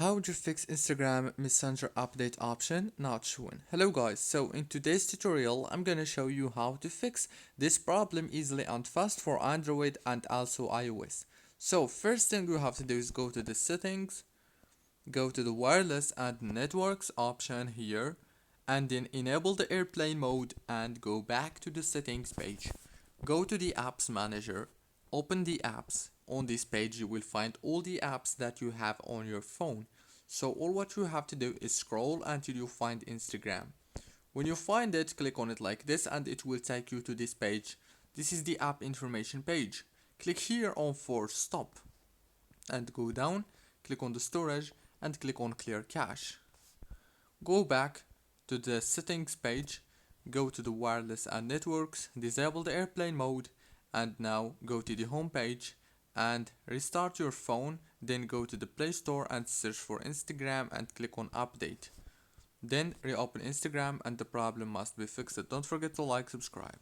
How would you fix Instagram Messenger update option not shown? Hello guys, so in today's tutorial I'm gonna show you how to fix this problem easily and fast for Android and also iOS. So first thing you have to do is go to the settings, go to the wireless and networks option here, and then enable the airplane mode and go back to the settings page. Go to the apps manager, open the apps. On this page you will find all the apps that you have on your phone. So all what you have to do is scroll until you find Instagram. When you find it, click on it like this and it will take you to this page. This is the app information page. Click here on force stop and go down, click on the storage and click on clear cache. Go back to the settings page, go to the wireless and networks, disable the airplane mode, and now go to the home page and restart your phone. Then go to the Play Store and search for Instagram and click on update. Then reopen Instagram and the problem must be fixed. Don't forget to like, subscribe.